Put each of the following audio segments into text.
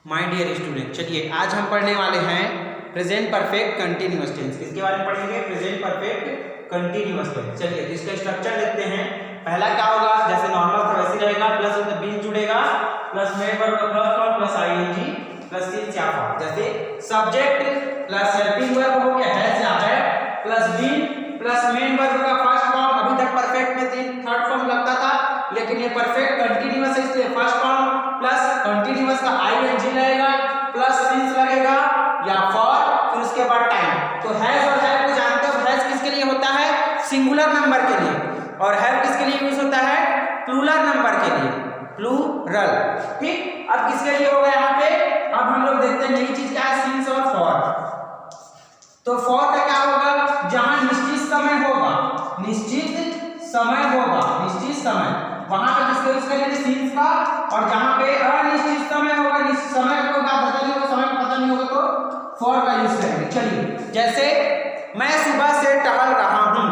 My dear student, चलिए आज हम पढ़ने वाले हैं प्रेजेंट परफेक्ट कंटिन्यूअस टेंस। किसके बारे में पढ़ेंगे? Present perfect continuous tense. चलिए इसका स्ट्रक्चर देखते हैं। पहला क्या होगा, जैसे नॉर्मल था वैसे रहेगा, प्लस विद बीन जुड़ेगा, प्लस मेन वर्ब का plus form plus ING plus since या फॉर्म। जैसे सब्जेक्ट प्लस हेल्पिंग वर्ब हो गया हैज या है, plus been plus main verb का फर्स्ट फॉर्म। अभी तक परफेक्ट में थर्ड फॉर्म लगता था, लेकिन ये परफेक्ट कंटिन्यूअस है इसलिए फर्स्ट फॉर्म प्लस कंटिन्यूअस का आईएनजी लगेगा प्लस सिंस लगेगा या फॉर, फिर उसके बाद टाइम। तो हैज और हैव को जानते हो, हैज किसके लिए होता है? सिंगुलर नंबर के लिए, और हैव किसके लिए यूज होता है? प्लूरल नंबर के लिए, प्लूरल। ठीक, अब किसके लिए होगा यहाँ पे? अब हम लोग देखते हैं नई चीज क्या है, सिंस और फॉर। तो फॉर का क्या होगा? जहां निश्चित समय होगा, निश्चित समय होगा, निश्चित समय, वहां पे किसका यूज करेंगे? सिंस का। और जहां पे अनिश्चित समय होगा, निश्चित समय को क्या पता नहीं होगा, समय पता नहीं होगा, तो फॉर का यूज करेंगे। चलिए जैसे मैं सुबह से टहल रहा हूं,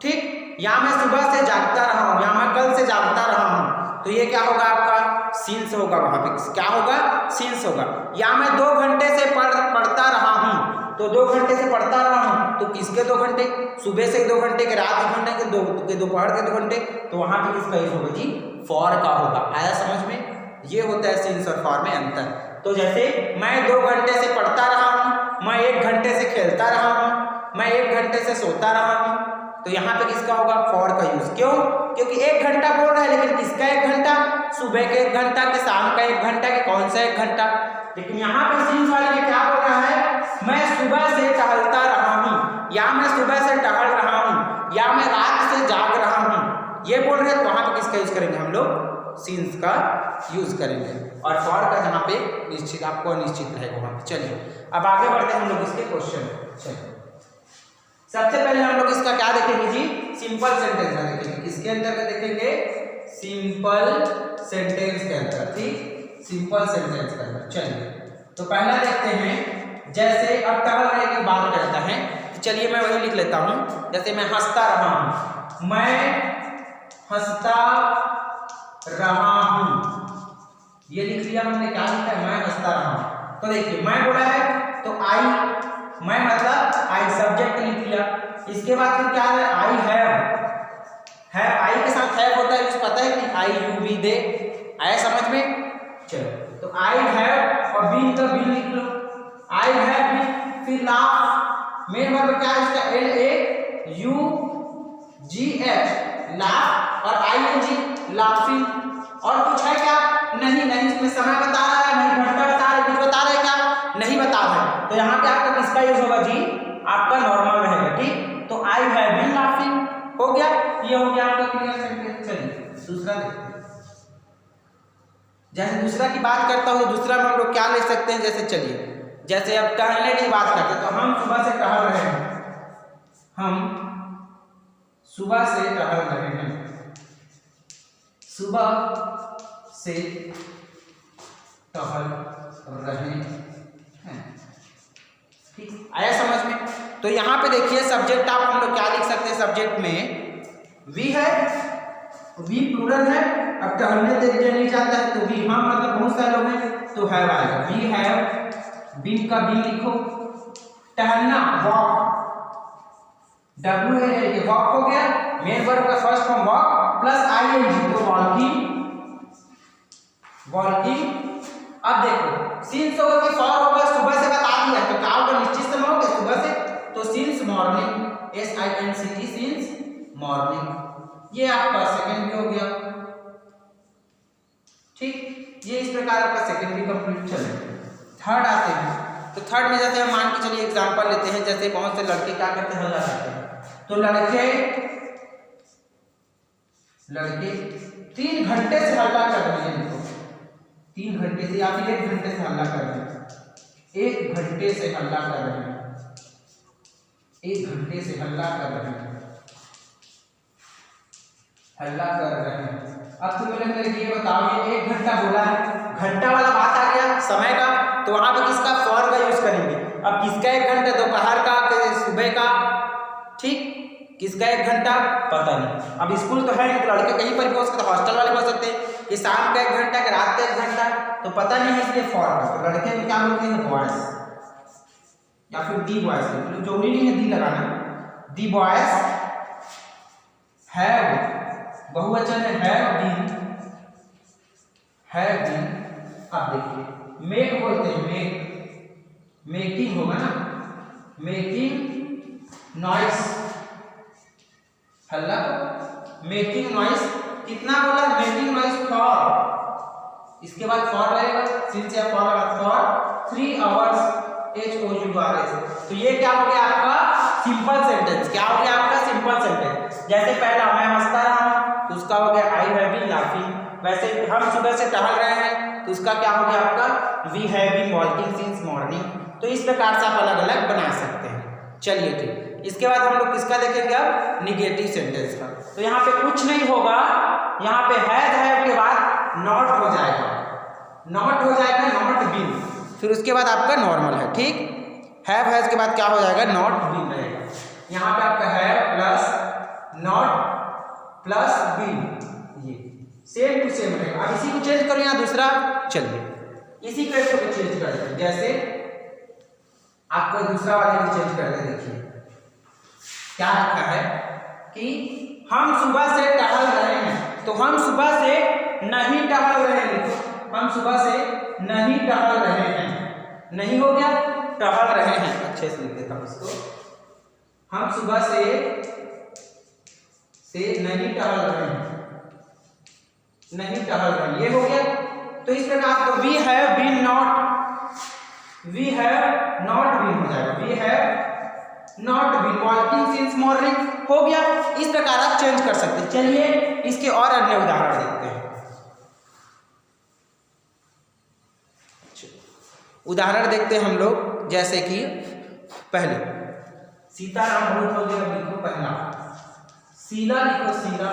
ठीक, या मैं सुबह से जागता रहा हूं, या मैं कल से जागता रहा हूं, तो ये क्या होगा? आपका सिंस होगा। वहां पे क्या होगा? सिंस होगा। या मैं 2 घंटे से पढ़ता रहा हूं, तो 2 घंटे से पढ़ता रहा हूं, तो किसके 2 घंटे? सुबह से 2 घंटे के, रात 2 घंटे के, दोपहर के 2 घंटे, तो वहां पे किसका यूज होगा जी? फॉर का होगा। आया समझ में? ये होता है सिंस और फॉर में अंतर। तो जैसे मैं 2 घंटे से पढ़ता रहा हूं, मैं 1 घंटे से खेलता रहा हूं, मैं 1 घंटे से सोता रहा हूं, तो यहाँ पे किसका होगा? फॉर का यूज। क्यों? क्योंकि 1 घंटा बोल रहा है, लेकिन किसका 1 घंटा? सुबह के 1 घंटा कि शाम का 1 घंटा कि कौन सा 1 घंटा? लेकिन यहाँ पे सिंस वाले में क्या बोल रहा है? मैं सुबह से टहलता रहा हूँ, या मैं सुबह से टहल रहा हूँ, या मैं रात से जाग रहा हूँ, ये बोल रहे हैं, तो वहां पे किसका यूज करेंगे हम लोग? सिंस का यूज करेंगे। और फॉर का जहाँ पे निश्चित, आपको अनिश्चित रहेगा वहां पे। चलिए अब आगे बढ़ते हैं हम लोग इसके क्वेश्चन। चलिए सबसे पहले हम लोग इसका क्या देखेंगे जी? सिंपल सेंटेंस में देखेंगे। किसके अंतर्गत देखेंगे? सिंपल सेंटेंस के अंदर। ठीक, सिंपल सेंटेंस के अंदर। चलिए तो पहला देखते हैं, जैसे अब टहलने की बात करता है, तो चलिए मैं वही लिख लेता हूं। जैसे मैं हंसता रहा हूं, मैं हंसता रहा हूं, ये लिख लिया हमने। क्या लिखा है? मैं हंसता रहा हूं। तो देखिए मैं बोला है तो आई, मैं मतलब आई सब्जेक्ट लिख लिया। इसके बाद फिर क्या है? आई हैव, आई के साथ हैव होता है, पता है कि आई यू वी दे। आया समझ में? चलो तो आई हैव और बीन का बीन लिख लो। आई हैव बीन, फिर लाफ, मेन वर्ब क्या है इसका? L A you ji H, laugh, और आई एन जी लाफिंग। और कुछ है क्या? नहीं, नहीं इसमें समय बता रहा है, नहीं घंटा बता रहा है, कुछ बता रहा है क्या? नहीं बता रहा है। तो यहाँ पे आपका किसका यूज होगा जी? आपका नॉर्मल रहेगा। ठीक, तो आई हैव बीन लाफिंग हो गया, ये हो गया आपका क्लियर सेंटेंस। चलिए दूसरा देखते हैं। जैसे दूसरा की बात करता हूँ, तो दूसरा में हम लोग क्या ले सकते हैं? जैसे चलिए जैसे अब टहलने की बात करते हैं, तो हम सुबह से टहल रहे हैं, हम सुबह से टहल रहे हैं, सुबह से टहल रहे हैं। ठीक, आया समझ में? तो यहाँ पे देखिए सब्जेक्ट आप हम लोग क्या लिख सकते हैं? सब्जेक्ट में वी है, वी प्लूरल है। अब टहलने तरीके नहीं जाता है तो वी, हम मतलब बहुत सारे लोग हैं, तो हैव आएगा। वी हैव बीन का बी लिखो। टहलना walk, W A L K, walk हो गया। मेन वर्ब का first form walk plus ING, तो वॉकिंग, वॉकिंग। अब देखो सिंस होगा कि फॉर होगा? सुबह से बता दिया, तो क्या होगा? निश्चित समय होगा सुबह से, तो since morning, S I N C T, since morning. ये आपका सेकंड भी हो गया। ठीक, ये इस प्रकार आपका सेकंड भी कंप्लीट चलेगा। थर्ड आते हैं, तो थर्ड में जैसे हम मान के चलिए एग्जांपल लेते हैं, जैसे बहुत से लड़के क्या करते हैं? हल्ला करते हैं। तो लड़के 3 घंटे से हल्ला कर रहे हैं, 3 घंटे से, या फिर 1 घंटे से हल्ला कर रहे हैं, 1 घंटे से हल्ला कर रहे हैं, 1 घंटे से हल्ला कर रहे हैं, हल्ला कर रहे हैं। अब तुम लोग ये बताओ, ये 1 घंटा बोला है, घंटा वाला बात आ गया समय का, तो वहां पे किसका? फॉर का यूज करेंगे। अब किसका 1 घंटा? दोपहर का, सुबह का? ठीक, किसका 1 घंटा? पता नहीं। अब स्कूल तो है, लड़के कहीं पर भी हो सकते, हॉस्टल वाले हो सकते हैं, ये शाम का 1 घंटा कि रात का 1 घंटा, तो पता नहीं है इसलिए फॉर का। तो लड़के में क्या बोलते हैं बॉयज, या फिर दी बॉयज, मतलब जरूरी नहीं है दी लगाना। दी बॉयज हैव, बहुवचन है हैव बीन, हैव बीन। अब देखिए मेक बोलते हैं, मेक, मेकिंग होगा ना, मेकिंग नॉइस, हल्ला, मेकिंग नॉइस। कितना बोला, मेकिंग नॉइस फॉर, इसके बाद फॉर रहेगा, सिंस या फॉर लगा, फॉर 3 आवर्स HOURS। तो ये क्या हो गया आपका सिंपल सेंटेंस, क्या हो गया आपका सिंपल सेंटेंस। जैसे पहला मैं हंसता रहा हूं तो उसका हो गया आई हैव बीन लाफिंग। वैसे हम सुबह से टहल रहे हैं तो उसका क्या हो गया आपका we have been walking since morning. तो इस प्रकार से आप अलग अलग बना सकते हैं। चलिए ठीक, इसके बाद हम लोग किसका देखेंगे अब, निगेटिव सेंटेंस का। तो यहाँ पे कुछ नहीं होगा, यहाँ पे हैव के बाद नॉट हो जाएगा, नॉट हो जाएगा, नॉट बीन, फिर उसके बाद आपका नॉर्मल है, ठीक। हैव के बाद क्या हो जाएगा, नॉट बीन रहेगा। यहाँ पे आपका have plus not plus been, ये सेम टू सेम रहेगा। अब इसी को चेंज करो यहाँ दूसरा, चलिए इसी को चेंज कर दें, जैसे आपको दूसरा वाले को चेंज कर दे। देखिए क्या लिखा है कि हम सुबह से टहल रहे हैं, तो हम सुबह से नहीं टहल रहे हैं, हम सुबह से नहीं टहल रहे हैं, नहीं हो गया, टहल रहे हैं, अच्छे से लिख देता हूं इसको, हम सुबह से नहीं टहल रहे हैं, नहीं टहल रहे हैं, ये हो गया। तो इस प्रकार तो we have been not, we have not been हो जाएगा, we have not been walking since morning, हो गया। इस प्रकार आप चेंज कर सकते हैं। चलिए इसके और अन्य उदाहरण देखते हैं। उदाहरण देखते हैं हम लोग, जैसे कि पहले सीताराम बहुत हो गया, लिखो पहला, शीला लिखो, शीला,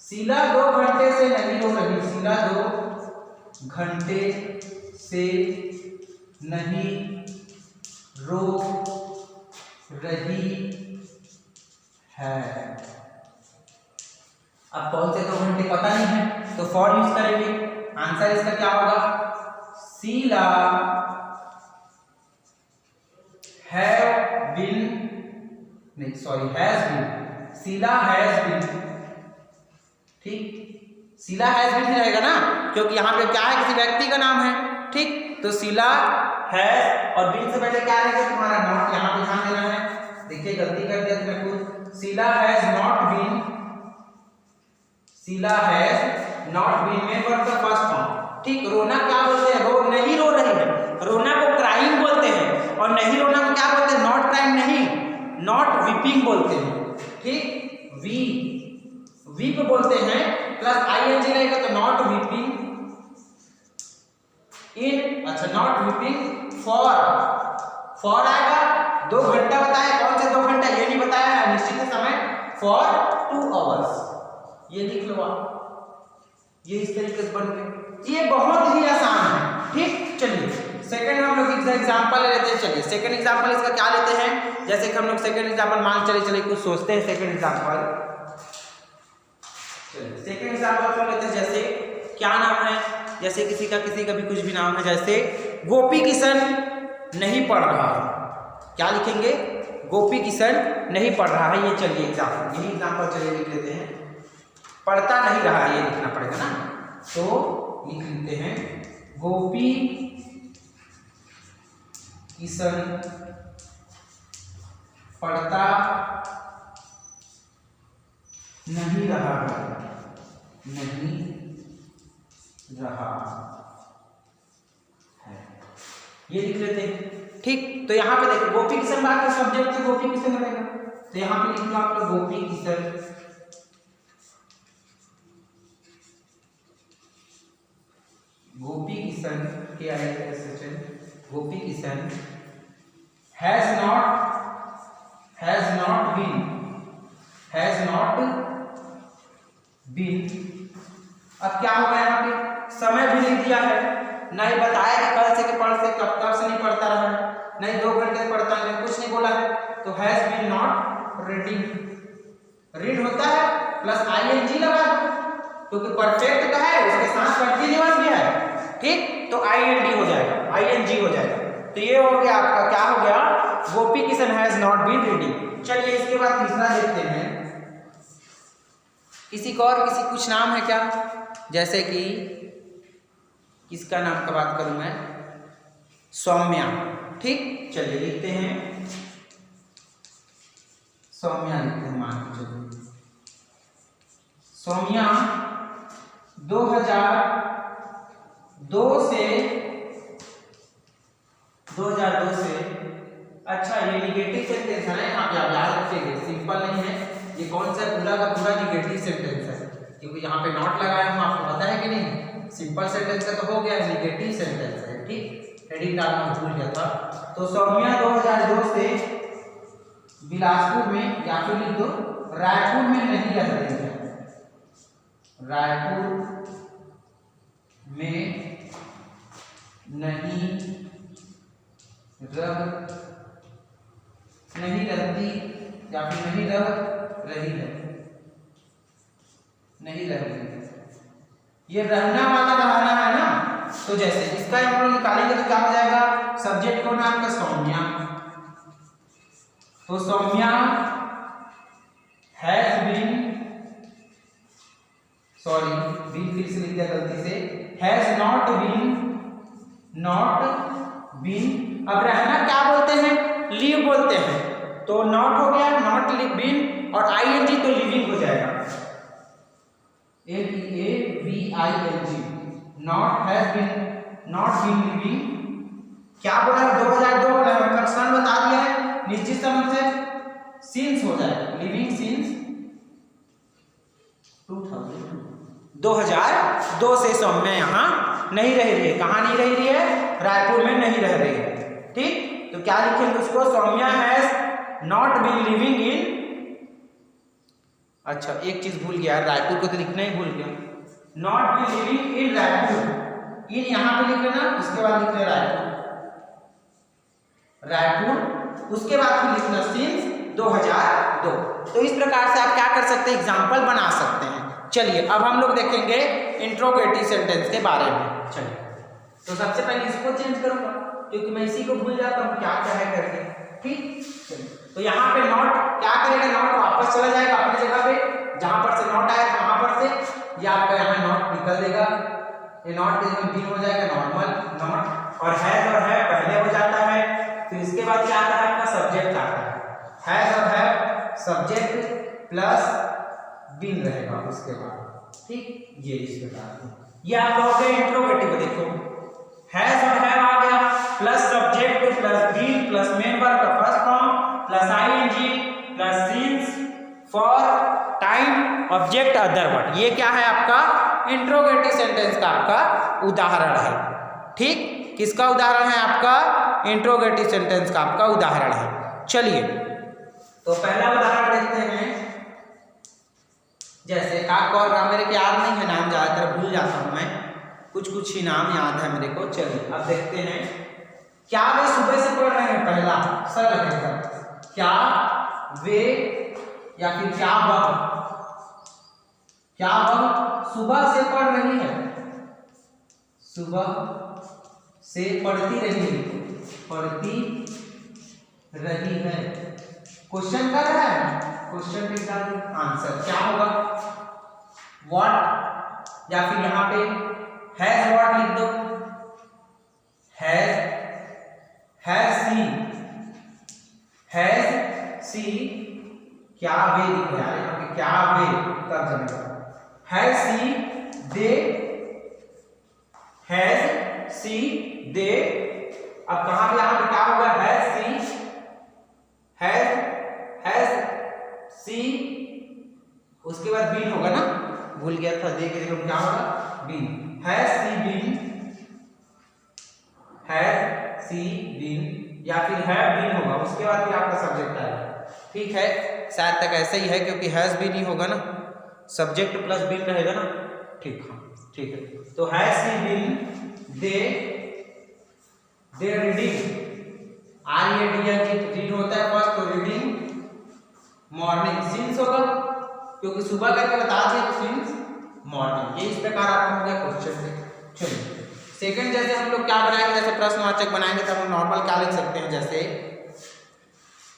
शीला 2 घंटे से नहीं रो रही, शीला 2 घंटे से नहीं रो रही है। अब कौन से 2 घंटे पता नहीं है, तो फॉर यूज करेंगे। आंसर इसका क्या होगा, शीला हैव बीन, नहीं sorry has been, Sheela has been, ठीक। शीला हैज बीन ही रहेगा ना, क्योंकि यहाँ पे क्या है, किसी व्यक्ति का नाम है, ठीक। तो शीला हैज और बीन से पहले क्या रहेगा, तुम्हारा नॉट, यहाँ पे ध्यान देना है। देखिए गलती कर दिया तुमने खुद, Sheela has not been, Sheela has not been में वर्ब का फर्स्ट फॉर्म, ठीक। रोना क्या बोलते हैं, रो नहीं रो रही है, रोना को क्राइंग बोलते हैं, और नहीं रोना को क्या बोलते हैं, नॉट क्राइंग नहीं, नॉट वीपिंग बोलते हैं, ठीक। वीप बोलते हैं, प्लस आईएनजी रहेगा तो नॉट वीपिंग इन, अच्छा नॉट वीपिंग फॉर आएगा। 2 घंटा बताया, कौन से 2 घंटा ये नहीं बताया है, निश्चित समय, फॉर 2 आवर्स, ये लिख लो आप, ये इस तरीके से बन गए। ये बहुत ही आसान है, ठीक। चलिए सेकंड हम लोग एग्जांपल ले लेते हैं। चलिए सेकंड एग्जांपल इसका क्या लेते हैं, जैसे कि हम लोग सेकंड एग्जांपल मान चले कुछ सोचते हैं। सेकंड एग्जांपल, चलिए सेकंड एग्जांपल कर लेते हैं। जैसे क्या नाम है, जैसे किसी का भी कुछ भी नाम है, जैसे गोपी किशन नहीं पढ़ रहा है, क्या लिखेंगे, गोपी किशन नहीं पढ़ रहा है। ये चलिए एग्जांपल, यही एग्जांपल चलिए लिख लेते हैं, पढ़ता नहीं रहा है, ये लिखना पड़ेगा ना, तो लिख लेते हैं गोपी किशन पढ़ता नहीं रहा है, नहीं रहा है, ये लिख लेते हैं, ठीक। तो यहाँ पे देखिए गोपी किशन बात का सब्जेक्ट तो गोपी किशन रहेगा, तो यहाँ पे लिख लो आप लोग गोपी किशन, गोपी किशन के आएगा session, Gopi Kishan has not been. अब क्या होगा, यहाँ पे समय भी लिख दिया है, नहीं बताया कि कल से कि पढ़ से कब से नहीं पढ़ता रहा है, नहीं 2 घंटे से पढ़ता है, कुछ नहीं बोला है, तो has been not reading, read होता है प्लस आईएनजी लगा दो, क्योंकि परफेक्ट का है उसके साथ कंटिन्यूअस भी है, ठीक, तो IND हो जाएगा, ING हो जाएगा। तो ये हो गया आपका, क्या हो गया, Gopi Kishan has not been reading. चलिए इसके बाद तीसरा देखते हैं। किसी को और किसी कुछ नाम है क्या, जैसे कि किसका नाम का बात करूं मैं, सौम्या, ठीक, चलिए लिखते हैं सौम्या, लिखते हैं, मान के चलिए सौम्या 2002 से, अच्छा ये निगेटिव सेंटेंस है ना, यहाँ पे आप याद रखिएगा, सिंपल नहीं है ये, कौन सा पूरा का पूरा निगेटिव सेंटेंस है, क्योंकि यहाँ पे नॉट लगाया हूँ, आपको पता है कि नहीं, सिंपल सेंटेंस का तो हो गया, निगेटिव सेंटेंस है, ठीक, हेडिंग डालना भूल गया था। तो सौम्या 2002 से बिलासपुर में, या फिर लिख दो रायपुर में नहीं रह रही है, रायपुर में नहीं रहती, या फिर नहीं रह रही है, नहीं रह रही है, ये रहना वाला रहना है ना, तो जैसे इसका हम लोग निकालेंगे तो क्या हो जाएगा, सब्जेक्ट को नाम का सौम्या, तो Saumya has been, sorry been फिर से लिख दिया गलती से, हैज नॉट बीन, अब रहना क्या बोलते हैं, लीव बोलते हैं, तो नॉट हो गया, नॉट बीन, और ING तो लिविंग हो जाएगा, LEAVING, not has been living, क्या बोला है, 2002 बोला है, मतलब सन बता दिया है, निश्चित समय से सिंस हो जाएगा, लिविंग सिंस 2002 से सौम्या यहाँ नहीं रह रही है, कहाँ नहीं रह रही है, रायपुर में नहीं रह रही है, ठीक, तो क्या लिखेंगे उसको, Saumya has not been living in, अच्छा एक चीज भूल गया, रायपुर को तो लिखना ही भूल गया, not been living in Raipur, in यहाँ पे लिख लेना, उसके बाद लिख लेना रायपुर, उसके बाद फिर लिखना सिंस 2002। तो इस प्रकार से आप क्या कर सकते हैं, एग्जाम्पल बना सकते हैं। चलिए अब हम लोग देखेंगे इंट्रोगेटिव सेंटेंस के बारे में। चलिए तो सबसे पहले इसको चेंज करूंगा, क्योंकि मैं इसी को भूल जाता हूँ क्या क्या है करके, ठीक, चलिए तो यहाँ पे नॉट क्या करेगा, नॉट वापस चला जाएगा अपनी जगह पे, जहां पर से नॉट आया वहां पर से ये आपका यहाँ नॉट निकल देगा, ये नॉट बीन हो जाएगा नॉर्मल नॉट, और है पहले हो जाता है, फिर इसके बाद क्या आता है आपका सब्जेक्ट आता है, हैज और है सब्जेक्ट प्लस बीन रहेगा उसके बाद, ठीक, ये इस प्रकार ये आप लोगों के इंट्रोगेटिव देखो, हैज और हैव आ गया plus subject plus been plus main verb का first form plus ING plus since for time object other word, ये क्या है आपका इंट्रोगेटिव सेंटेंस का आपका उदाहरण है, ठीक, किसका उदाहरण है, आपका इंट्रोगेटिव सेंटेंस का आपका उदाहरण है। चलिए तो पहला उदाहरण देखते हैं, जैसे काक और राम, मेरे को याद नहीं है नाम, ज्यादातर भूल जाता हूं मैं, कुछ ही नाम याद है मेरे को। चलिए अब देखते हैं, क्या वे सुबह से पढ़ रहे हैं, पहला सर रहेगा, क्या वे या फिर क्या वह सुबह से पढ़ रही है, सुबह से पढ़ती रही है, क्वेश्चन कर रहा है, क्वेश्चन के साथ आंसर क्या होगा, व्हाट, या फिर यहाँ पे हैज व्हाट लिख दो, हैज सी क्या वे लिख रहा है, यहाँ पे क्या वे तब जमेगा, हैज सी दे, अब कहाँ पे यहाँ पे क्या होगा, हैज सी, उसके बाद बीन होगा ना, भूल गया था, देख देखो क्या होगा, बीन, हैज सी बीन या फिर हैव बीन होगा, उसके बाद फिर आपका सब्जेक्ट आएगा, ठीक है, शायद तक ऐसे ही है, क्योंकि हैज बीन ही होगा ना, सब्जेक्ट प्लस बीन रहेगा ना, ठीक, हाँ ठीक है, तो has she been they reading, read होता है फर्स्ट, तो रीडिंग मॉर्निंग, सिंस होगा क्योंकि सुबह करके बता दिए, तो सिंस मॉर्निंग। ये इस प्रकार आपका हो गया क्वेश्चन। चलिए सेकंड जैसे हम लोग क्या बनाएंगे, जैसे प्रश्नवाचक बनाएंगे तब हम नॉर्मल क्या लिख सकते हैं, जैसे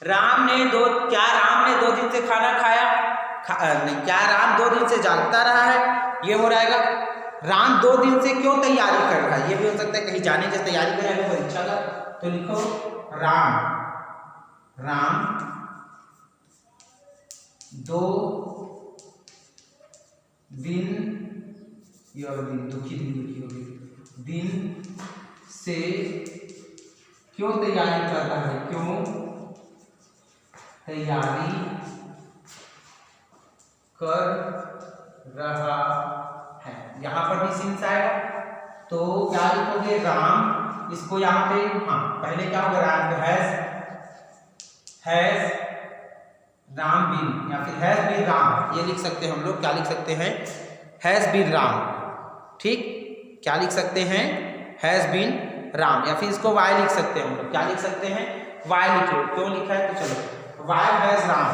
राम ने 2 दिन से खाना खाया, नहीं, क्या राम 2 दिन से जागता रहा है, ये हो रहेगा राम 2 दिन से क्यों तैयारी कर रहा है। ये भी हो सकता है कहीं जाने की तैयारी कर रहा है परीक्षा का, तो लिखो राम 2 दिन, ये और दुखी होगी, दिन से क्यों तैयारी कर रहा है, क्यों तैयारी कर रहा है। यहां पर भी सिंस आएगा तो क्या लिखोगे राम, इसको यहाँ पे हाँ पहले क्या होगा, राम हैज राम बीन या फिर हैज बीन राम, ये लिख सकते हैं हम लोग, क्या लिख सकते हैं, हैज बीन राम। ठीक, क्या लिख सकते हैं, हैज बीन राम, या फिर इसको वाई लिख सकते हैं हम लोग, क्या लिख सकते हैं, वाई लिख लो। क्यों लिखा है तो चलो वाई हैज राम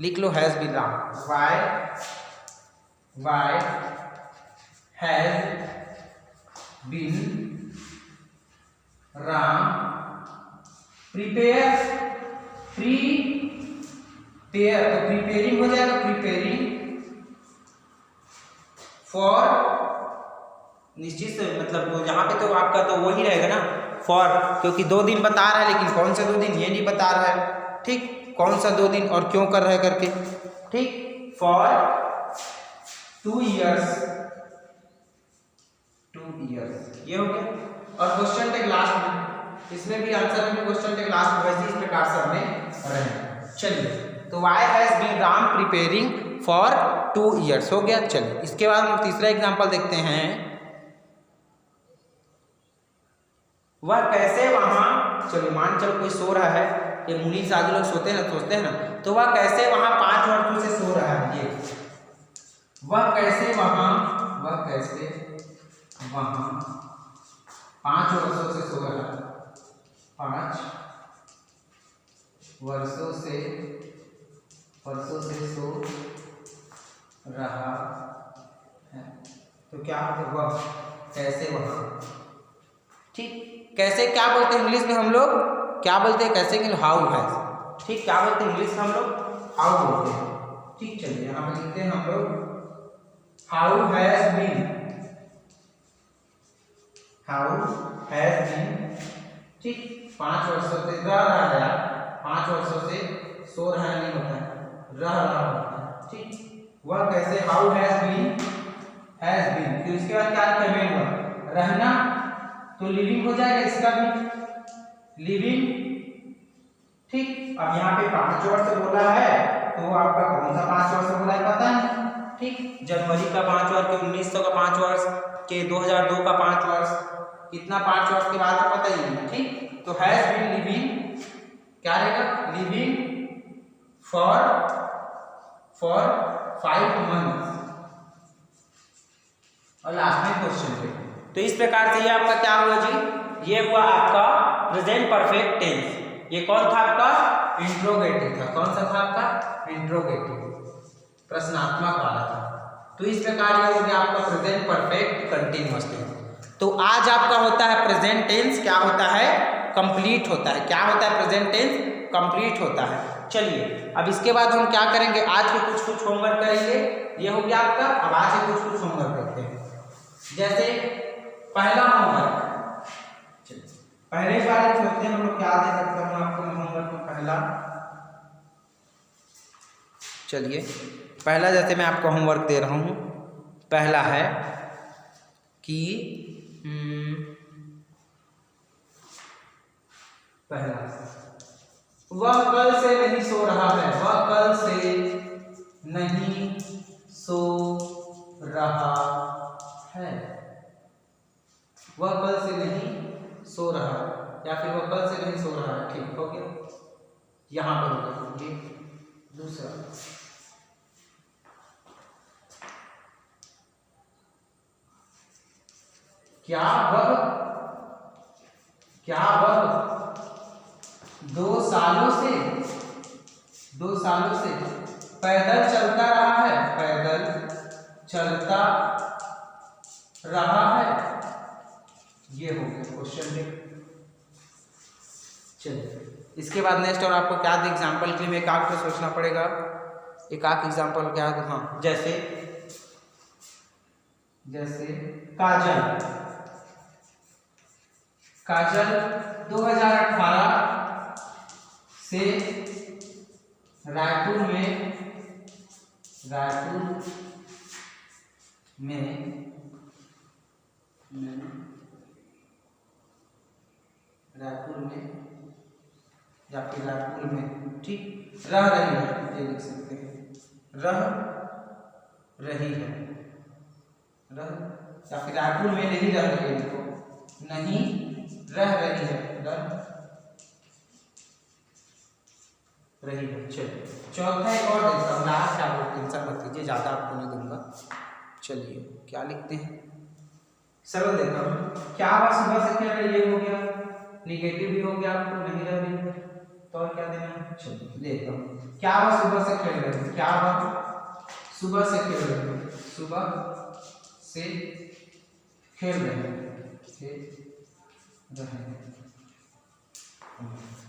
लिख लो, has been Ram, why has been Ram prepare तो प्रिपेयरिंग हो जाएगा, प्रिपेयरिंग फॉर, निश्चित से मतलब यहाँ पे तो आपका तो वही रहेगा ना फॉर, क्योंकि 2 दिन बता रहा है लेकिन कौन सा 2 दिन ये नहीं बता रहा है। ठीक, कौन सा 2 दिन और क्यों कर रहा है करके। ठीक, फॉर 2 इयर्स, ये हो गया। और क्वेश्चन टेक लास्ट में, इसमें भी आंसर में क्वेश्चन टेक लास्ट में वैसे इस प्रकार से हमने रहे। चलिए तो why has been Ram preparing for 2 years हो गया। चलिए इसके बाद हम तीसरा एग्जांपल देखते हैं, वह कैसे वहां, चलो मान चलो कोई सो रहा है, ये मुनि साधु लोग सोते हैं ना, तो वह कैसे वहां 5 वर्षों से सो रहा है। ये वह कैसे वहां 5 वर्षों से सो रहा है, 5 वर्षों से सो रहा है। तो क्या वह कैसे वहां, ठीक, कैसे क्या बोलते हैं इंग्लिश में हम लोग, क्या बोलते हैं कैसे कि हाउ हैज। ठीक, क्या बोलते हैं इंग्लिश में हम लोग, हाउ बोलते हैं। ठीक, चलिए यहाँ पे लिखते हैं हम लोग हाउ हैज बीन, ठीक, 5 वर्षों से रह रहा है, 5 वर्षों से सो रहा नहीं होता है, रह रहा होता है। ठीक, वह कैसे, हाउ हैज बीन, फिर उसके बाद क्या लिखेंगे, रहना, तो लिविंग हो जाएगा इसका भी, लिविंग। ठीक, अब यहाँ पे 5 वर्ष बोला है तो आपका कौन सा 5 वर्ष बोला है पता है। ठीक, जनवरी का 5 वर्ष, के 1900 का 5 वर्ष, के 2002 का 5 वर्ष, कितना 5 वर्ष के बाद पता ही नहीं। ठीक, तो हैज बीन लिविंग, क्या रहेगा, लिविंग फॉर 5 मंथ्स। और लास्ट में क्वेश्चन पे, तो इस प्रकार से ये आपका क्या हुआ जी, ये हुआ आपका प्रेजेंट परफेक्ट टेंस। ये कौन था आपका, इंट्रोगेटिव था। कौन सा था आपका, इंट्रोगेटिव, प्रश्नात्मक वाला था। तो इस प्रकार ये हो गया आपका प्रेजेंट परफेक्ट कंटिन्यूअस टेंस। तो आज आपका होता है प्रेजेंट टेंस, क्या होता है, कंप्लीट होता है। क्या होता है, प्रेजेंट टेंस कंप्लीट होता है। चलिए अब इसके बाद हम क्या करेंगे, आज के कुछ होमवर्क करेंगे। ये हो गया आपका, अब आज के कुछ होमवर्क करते हैं। जैसे पहला होमवर्क, पहले बार सोचते हैं हम लोग क्या दे सकते हैं आपको होमवर्क में। पहला, चलिए पहला जैसे मैं आपको होमवर्क दे रहा हूँ, पहला है कि पहला, वह कल से नहीं सो रहा है, वह कल से नहीं सो रहा है, वह कल से नहीं सो रहा है, या फिर वह कल से नहीं सो रहा है। ठीक हो गया, यहां पर होगा ये दूसरा। क्या वह 2 सालों से पैदल चलता रहा है, पैदल चलता रहा है। ये हो गया क्वेश्चन में। चलिए इसके बाद नेक्स्ट और आपको क्या एग्जाम्पल के लिए एक आध तो सोचना पड़ेगा। एक आध एग्जाम्पल क्या है, हाँ जैसे काजल। काजल 2018 से रायपुर में या फिर रायपुर में ठीक रह रही है, ये लिख सकते हैं रह रही है, या फिर रायपुर में नहीं रह रही है, देखो नहीं रह रही है, रही है। चलिए चौथा एक और देखता हूँ, लास्ट आप लोग टेंशन मत कीजिए, ज़्यादा आपको नहीं दूंगा। चलिए क्या लिखते हैं, सरल देता हूँ। क्या वह सुबह से खेल रही, ये हो गया, निगेटिव भी हो गया, आपको नहीं रह रही है तो और क्या देना है। चलिए देता हूँ, क्या वह सुबह से खेल रही है, क्या वह सुबह से खेल रही है, सुबह से खेल रहे हैं।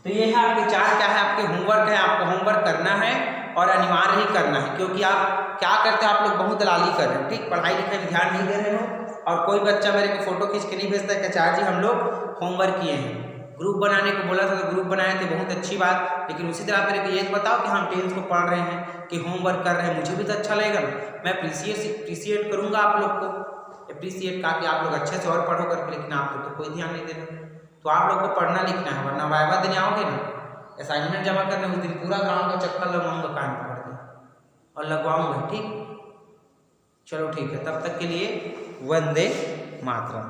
तो ये है आपके चार क्या है, आपके होमवर्क है, आपको होमवर्क करना है और अनिवार्य ही करना है, क्योंकि आप क्या करते हैं, आप लोग बहुत दलाली कर रहे हो, ठीक, पढ़ाई लिखाई में ध्यान नहीं दे रहे हो। और कोई बच्चा मेरे को फोटो खींच के नहीं भेजता है कि चाचा जी हम लोग होमवर्क किए हैं। ग्रुप बनाने को बोला था तो ग्रुप बनाए थे, बहुत अच्छी बात, लेकिन उसी तरह मेरे को ये बताओ कि हम 10th को पढ़ रहे हैं कि होमवर्क कर रहे हैं, मुझे भी तो अच्छा लगेगा ना, मैं अप्रिसिएट करूँगा आप लोग को, अप्रिसिएट का कि आप लोग अच्छे से और पढ़ो करके, लेकिन आप लोग तो कोई ध्यान नहीं दे रहे। तो आप लोग को पढ़ना लिखना है, वरना वाइवा देने आओगे ना, असाइनमेंट जमा करने उस दिन पूरा ग्राउंड का चक्कर लगवाऊंगा कान पकड़ के और लगवाऊंगा, ठीक। चलो ठीक है, तब तक के लिए वंदे मातरम।